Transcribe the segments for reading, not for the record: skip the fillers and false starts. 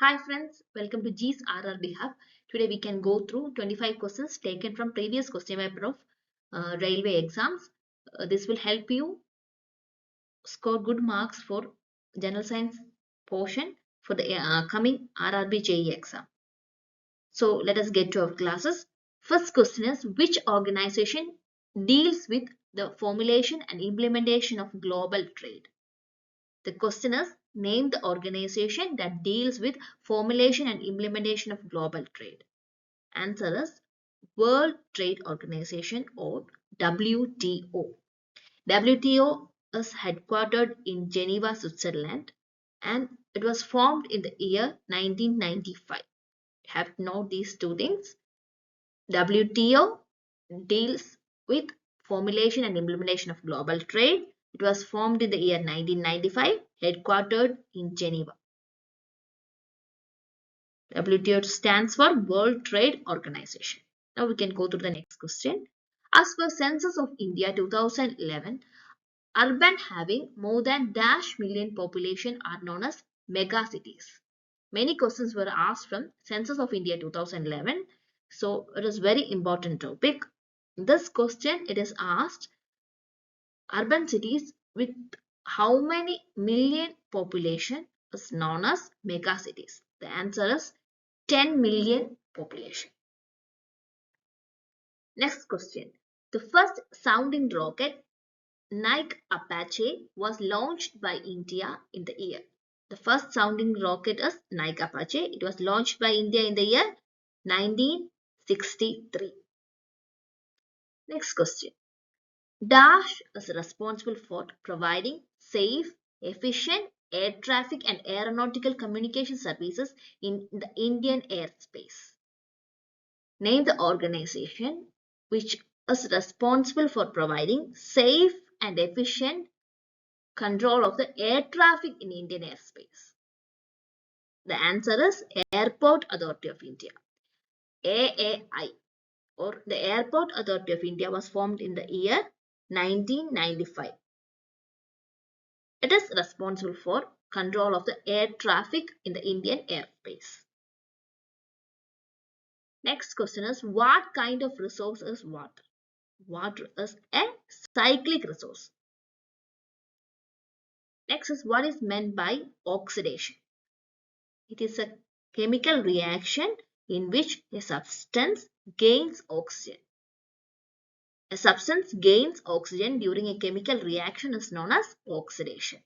Hi friends, welcome to G's RRB Hub. Today we can go through 25 questions taken from previous question paper of railway exams. This will help you score good marks for general science portion for the coming RRB JE exam. So let us get to our classes. First question is, which organization deals with the formulation and implementation of global trade? The question is, name the organization that deals with formulation and implementation of global trade. Answer is World Trade Organization or WTO. WTO is headquartered in Geneva, Switzerland, and it was formed in the year 1995. Have to know these two things. WTO deals with formulation and implementation of global trade. It was formed in the year 1995, headquartered in Geneva. WTO stands for World Trade Organization. Now we can go to the next question. As per Census of India 2011, urban having more than dash million population are known as megacities. Many questions were asked from Census of India 2011. So it is very important topic. This question it is asked urban cities with how many million population is known as megacities. The answer is 10 million population. Next question. The first sounding rocket, Nike Apache, was launched by India in the year. The first sounding rocket is Nike Apache. It was launched by India in the year 1963. Next question. Dash is responsible for providing safe, efficient air traffic and aeronautical communication services in the Indian airspace. Name the organization which is responsible for providing safe and efficient control of the air traffic in Indian airspace. The answer is Airport Authority of India, AAI, or the Airport Authority of India was formed in the year 1995. It is responsible for control of the air traffic in the Indian airspace. Next question is, what kind of resource is water? Water is a cyclic resource. Next is, what is meant by oxidation? It is a chemical reaction in which a substance gains oxygen. A substance gains oxygen during a chemical reaction is known as oxidation.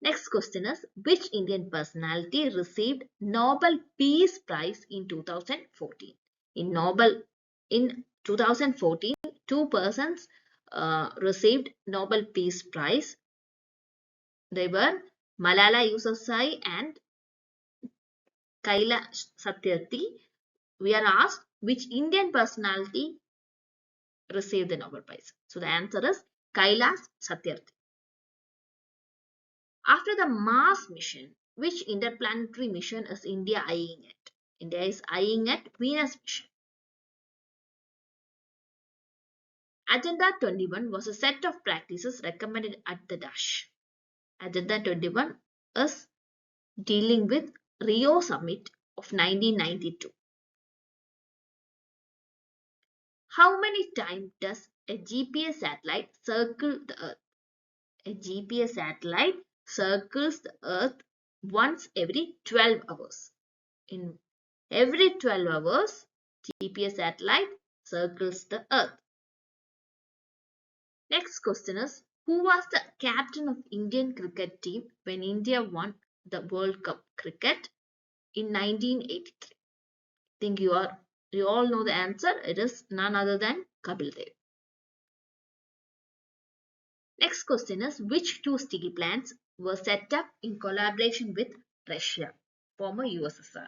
Next question is, which Indian personality received Nobel Peace Prize in 2014? In 2014, two persons received Nobel Peace Prize. They were Malala Yousafzai and Kailash Satyarthi. We are asked which Indian personality received the Nobel Prize. So the answer is Kailash Satyarthi. After the Mars mission, which interplanetary mission is India eyeing at? India is eyeing at Venus mission. Agenda 21 was a set of practices recommended at the Dash. Agenda 21 is dealing with Rio Summit of 1992. How many times does a GPS satellite circle the Earth? A GPS satellite circles the Earth once every 12 hours. In every 12 hours, GPS satellite circles the Earth. Next question is, who was the captain of Indian cricket team when India won the World Cup cricket in 1983? I think you all know the answer. It is none other than Kapil Dev. Next question is, which two steel plants were set up in collaboration with Russia, former USSR?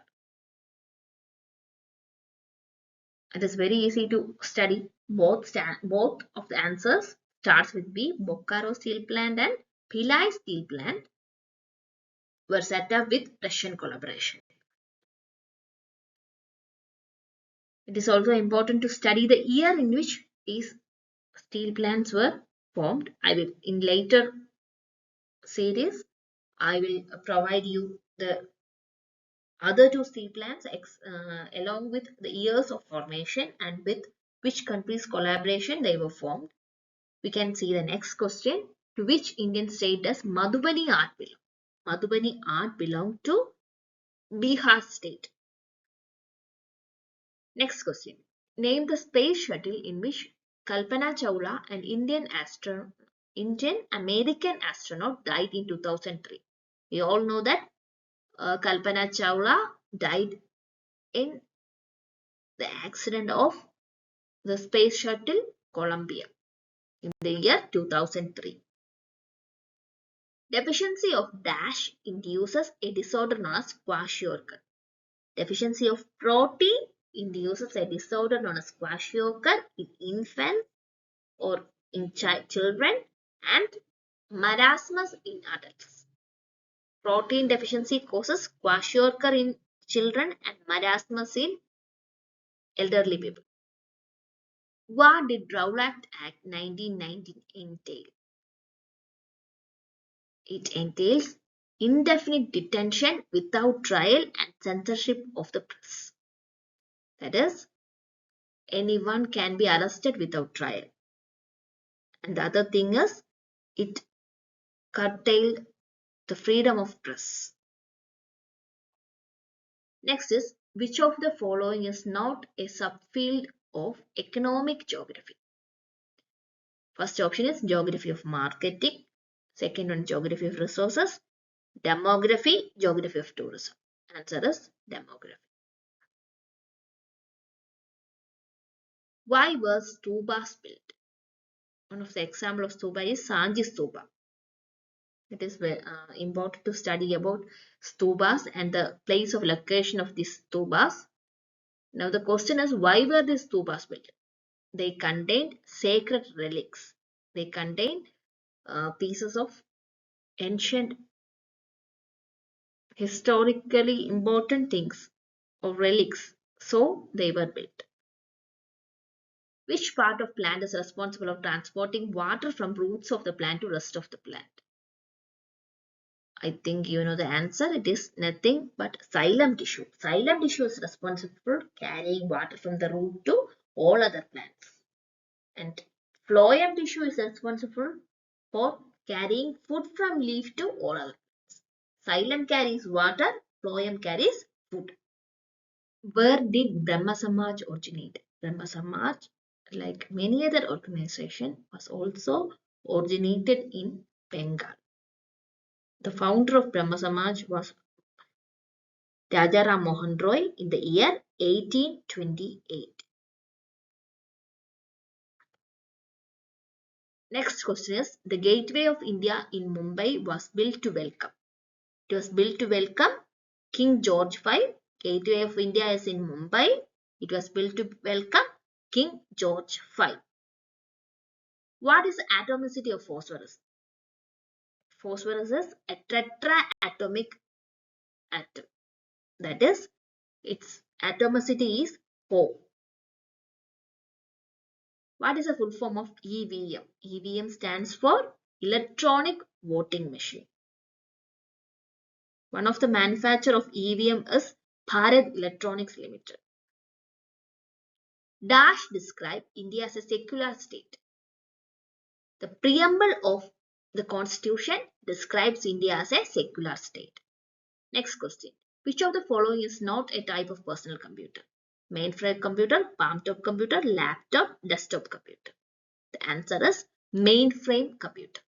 It is very easy to study both of the answers. Starts with B. Bokaro Steel Plant and Bhilai Steel Plant were set up with Russian collaboration. It is also important to study the year in which these steel plants were formed. I will, in later series, I will provide you the Other two seaplans along with the years of formation and with which countries collaboration they were formed. We can see the next question. To which Indian state does Madhubani art belong? Madhubani art belong to Bihar state. Next question. Name the space shuttle in which Kalpana Chawla, an Indian American astronaut, died in 2003. We all know that Kalpana Chawla died in the accident of the space shuttle Columbia in the year 2003. Deficiency of dash induces a disorder known as kwashiorkor. Deficiency of protein induces a disorder known as kwashiorkor in infants or in children and marasmus in adults. Protein deficiency causes kwashiorkor in children and marasmus in elderly people. What did Rowlatt Act 1919 entail? It entails indefinite detention without trial and censorship of the press. That is, anyone can be arrested without trial. And the other thing is, it curtailed the freedom of press. Next is, which of the following is not a subfield of economic geography? First option is geography of marketing. Second one, geography of resources. Demography, geography of tourism. Answer is demography. Why was stupas built? One of the example of stupa is Sanji stupa. It is important to study about stupas and the place of location of these stupas. Now the question is, why were these stupas built? They contained sacred relics. They contained pieces of ancient, historically important things or relics. So they were built. Which part of plant is responsible for transporting water from roots of the plant to rest of the plant? I think you know the answer. It is nothing but xylem tissue. Xylem tissue is responsible for carrying water from the root to all other plants. And phloem tissue is responsible for carrying food from leaf to all other plants. Xylem carries water, phloem carries food. Where did Brahma Samaj originate? Brahma Samaj, like many other organizations, was also originated in Bengal. The founder of Brahma Samaj was Rajaram Mohan Roy in the year 1828. Next question is, the Gateway of India in Mumbai was built to welcome. It was built to welcome King George V. Gateway of India is in Mumbai. It was built to welcome King George V. What is the atomicity of phosphorus? Phosphorus is a tetraatomic atom. That is, its atomicity is 4. What is the full form of EVM? EVM stands for electronic voting machine. One of the manufacturer of EVM is Bharat Electronics Limited. Dash describe India as a secular state. The preamble of the constitution describes India as a secular state. Next question. Which of the following is not a type of personal computer? Mainframe computer, palm top computer, laptop, desktop computer. The answer is mainframe computer.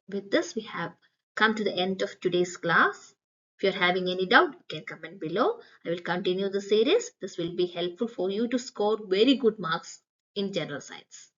With this, we have come to the end of today's class. If you are having any doubt, you can comment below. I will continue the series. This will be helpful for you to score very good marks in general science.